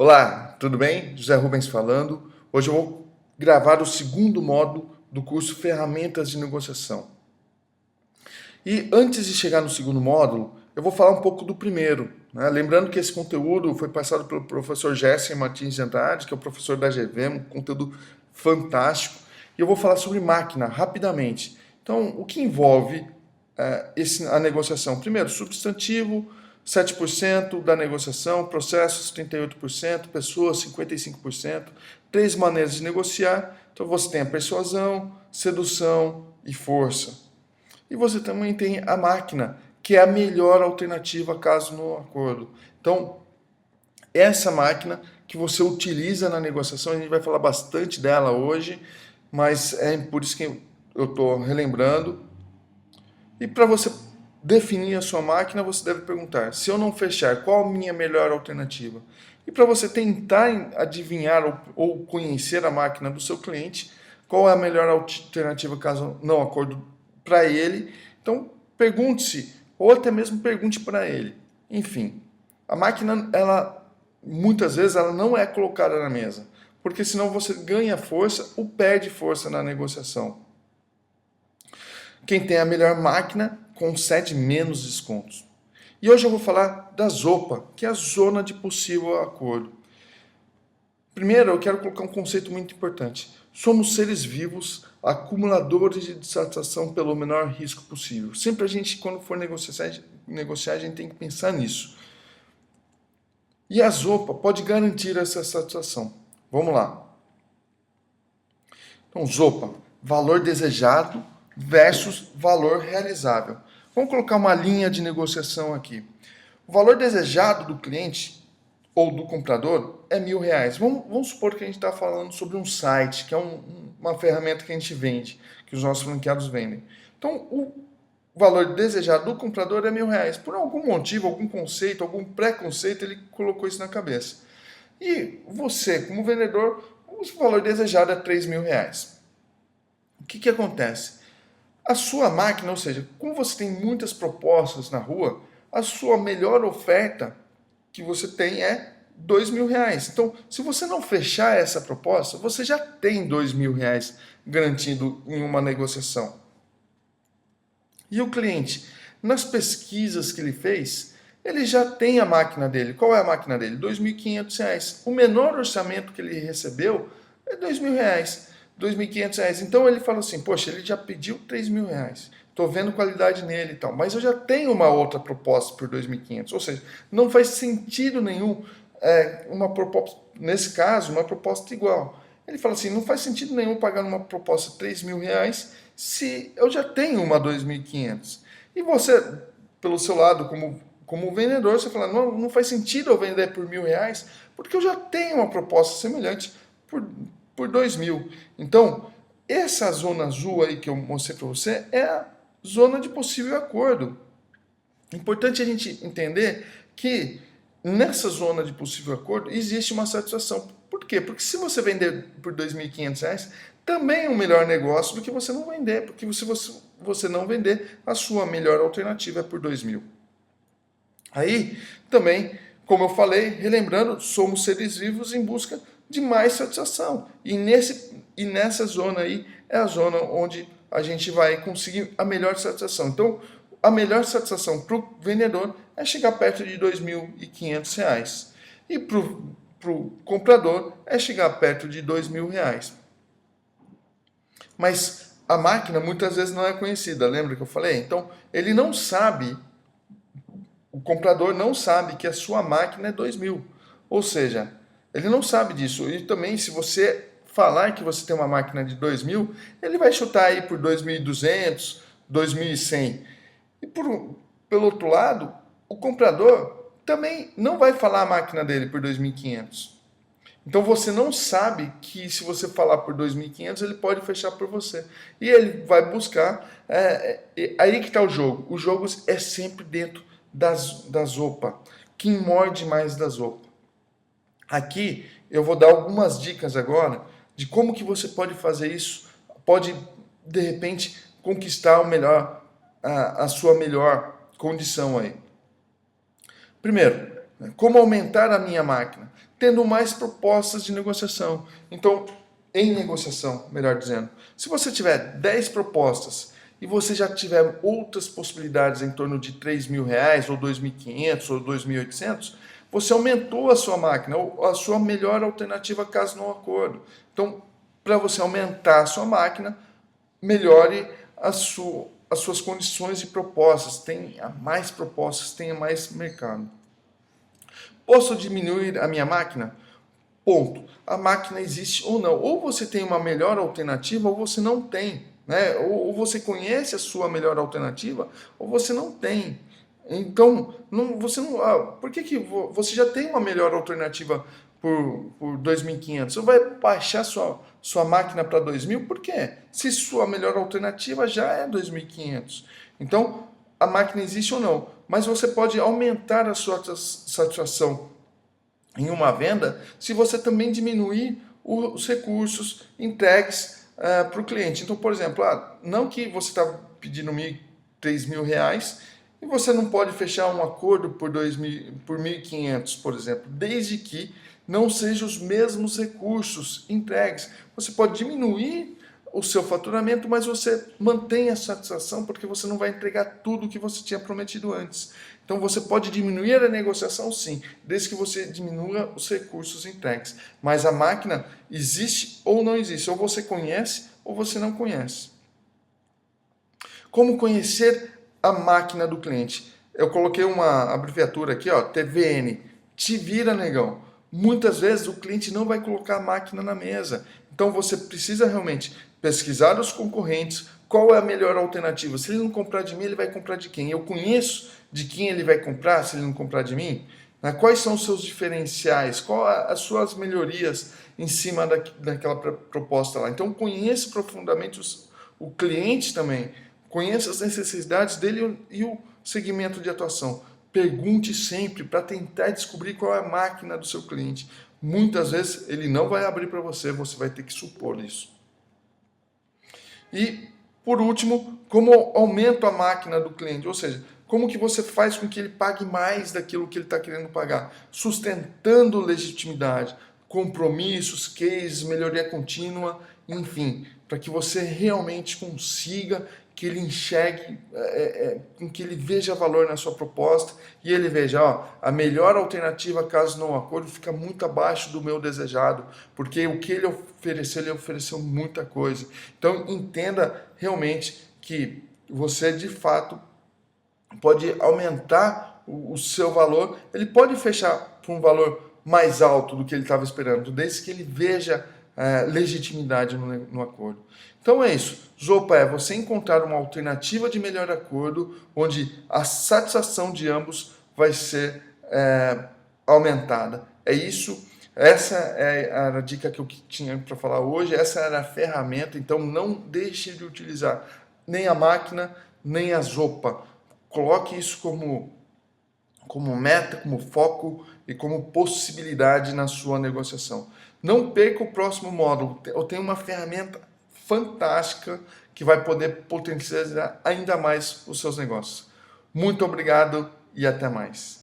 Olá, tudo bem? José Rubens falando. Hoje eu vou gravar o segundo módulo do curso Ferramentas de Negociação. E antes de chegar no segundo módulo, eu vou falar um pouco do primeiro, né? Lembrando que esse conteúdo foi passado pelo professor Gerson Martins de Andrade, que é o professor da GV, um conteúdo fantástico. E eu vou falar sobre máquina rapidamente. Então, o que envolve a negociação? Primeiro, substantivo, 7% da negociação, processos 38%, pessoas 55%, três maneiras de negociar. Então você tem a persuasão, sedução e força. E você também tem a máquina, que é a melhor alternativa caso no acordo. Então, essa máquina que você utiliza na negociação, a gente vai falar bastante dela hoje, mas é por isso que eu estou relembrando. E para você definir a sua máquina, você deve perguntar: se eu não fechar, qual a minha melhor alternativa? E para você tentar adivinhar ou conhecer a máquina do seu cliente, qual é a melhor alternativa caso não acordo para ele? Então, pergunte-se, ou até mesmo pergunte para ele. Enfim, a máquina, ela muitas vezes ela não é colocada na mesa, porque senão você ganha força ou perde força na negociação. Quem tem a melhor máquina concede menos descontos. E hoje eu vou falar da ZOPA, que é a zona de possível acordo. Primeiro, eu quero colocar um conceito muito importante. Somos seres vivos, acumuladores de satisfação pelo menor risco possível. Sempre a gente, quando for negociar, a gente tem que pensar nisso. E a ZOPA pode garantir essa satisfação. Vamos lá. Então, ZOPA, valor desejado versus valor realizável. Vamos colocar uma linha de negociação aqui. O valor desejado do cliente ou do comprador é R$ 1.000. Vamos supor que a gente está falando sobre um site, que é uma ferramenta que a gente vende, que os nossos franqueados vendem. Então, o valor desejado do comprador é R$ 1.000. Por algum motivo, algum conceito, algum preconceito, ele colocou isso na cabeça. E você, como vendedor, o valor desejado é R$ 3.000. O que acontece? A sua máquina, ou seja, como você tem muitas propostas na rua, a sua melhor oferta que você tem é R$ 2.000. Então, se você não fechar essa proposta, você já tem R$ 2.000 garantido em uma negociação. E o cliente, nas pesquisas que ele fez, ele já tem a máquina dele. Qual é a máquina dele? R$ 2.500. O menor orçamento que ele recebeu é R$ 2.000. R$ 2.500. Então ele fala assim, poxa, ele já pediu R$ 3.000. Estou vendo qualidade nele e tal, mas eu já tenho uma outra proposta por 2.500. Ou seja, não faz sentido nenhum uma proposta, nesse caso, uma proposta igual. Ele fala assim, não faz sentido nenhum pagar uma proposta R$ 3.000 se eu já tenho uma 2.500. E você, pelo seu lado, como vendedor, você fala, não faz sentido eu vender por R$ 1.000, porque eu já tenho uma proposta semelhante por 2.000. Então, essa zona azul aí que eu mostrei para você é a zona de possível acordo. Importante a gente entender que nessa zona de possível acordo existe uma satisfação. Por quê? Porque se você vender por R$ 2.500, também é um melhor negócio do que você não vender, porque se você não vender, a sua melhor alternativa é por 2.000. Aí, também, como eu falei, relembrando, somos seres vivos em busca de mais satisfação. E nessa zona aí é a zona onde a gente vai conseguir a melhor satisfação. Então, a melhor satisfação para o vendedor é chegar perto de R$ 2.500. E para o comprador é chegar perto de R$ 2.000. Mas a máquina muitas vezes não é conhecida, lembra que eu falei? Então, ele não sabe, o comprador não sabe que a sua máquina é 2.000. Ou seja, ele não sabe disso. E também, se você falar que você tem uma máquina de 2.000, ele vai chutar aí por 2.200, 2.100. E pelo outro lado, o comprador também não vai falar a máquina dele por 2.500. Então você não sabe que se você falar por 2.500, ele pode fechar por você. E ele vai buscar. Aí que está o jogo. O jogo é sempre dentro das OPA. Quem morde mais das OPA. Aqui eu vou dar algumas dicas agora de como que você pode fazer isso. Pode, de repente, conquistar a sua melhor condição aí. Primeiro, como aumentar a minha máquina? tendo mais propostas de negociação. Então, em negociação, melhor dizendo, se você tiver 10 propostas e você já tiver outras possibilidades em torno de R$ 3.000, ou 2.500, ou 2.800, você aumentou a sua máquina, ou a sua melhor alternativa caso não acordo. Então, para você aumentar a sua máquina, melhore as suas condições de propostas, tenha mais propostas, tenha mais mercado. Posso diminuir a minha máquina? Ponto. A máquina existe ou não. Ou você tem uma melhor alternativa ou você não tem. Né? Ou você conhece a sua melhor alternativa ou você não tem. Então, por que você já tem uma melhor alternativa por 2.500? Você vai baixar sua máquina para 2.000? Por quê? Se sua melhor alternativa já é 2.500. Então, a máquina existe ou não. Mas você pode aumentar a sua satisfação em uma venda se você também diminuir os recursos entregues para o cliente. Então, por exemplo, não que você está pedindo R$ 3.000 e você não pode fechar um acordo por 1.500, por exemplo, desde que não sejam os mesmos recursos entregues. Você pode diminuir o seu faturamento, mas você mantém a satisfação porque você não vai entregar tudo o que você tinha prometido antes. Então você pode diminuir a negociação sim, desde que você diminua os recursos entregues. Mas a máquina existe ou não existe, ou você conhece ou você não conhece. Como conhecer a máquina do cliente? Eu coloquei uma abreviatura aqui, ó, TVN, te vira negão. Muitas vezes o cliente não vai colocar a máquina na mesa. Então você precisa realmente pesquisar os concorrentes, qual é a melhor alternativa. Se ele não comprar de mim, ele vai comprar de quem? Eu conheço de quem ele vai comprar se ele não comprar de mim? Quais são os seus diferenciais? Quais as suas melhorias em cima daquela proposta lá? Então conheça profundamente o cliente também. Conheça as necessidades dele e o segmento de atuação. Pergunte sempre para tentar descobrir qual é a máquina do seu cliente. Muitas vezes ele não vai abrir para você, você vai ter que supor isso. E, por último, como aumenta a máquina do cliente, ou seja, como que você faz com que ele pague mais daquilo que ele está querendo pagar, sustentando legitimidade, compromissos, cases, melhoria contínua, enfim, para que você realmente consiga que ele enxergue, que ele veja valor na sua proposta e ele veja, ó, a melhor alternativa caso não acordo fica muito abaixo do meu desejado, porque o que ele ofereceu muita coisa. Então entenda realmente que você de fato pode aumentar o seu valor, ele pode fechar por um valor mais alto do que ele estava esperando, desde que ele veja legitimidade no acordo. Então é isso. Zopa é você encontrar uma alternativa de melhor acordo onde a satisfação de ambos vai ser aumentada. É isso. Essa era a dica que eu tinha para falar hoje. Essa era a ferramenta. Então não deixe de utilizar nem a máquina, nem a Zopa. Coloque isso como meta, como foco e como possibilidade na sua negociação. Não perca o próximo módulo. Eu tenho uma ferramenta fantástica que vai poder potencializar ainda mais os seus negócios. Muito obrigado e até mais.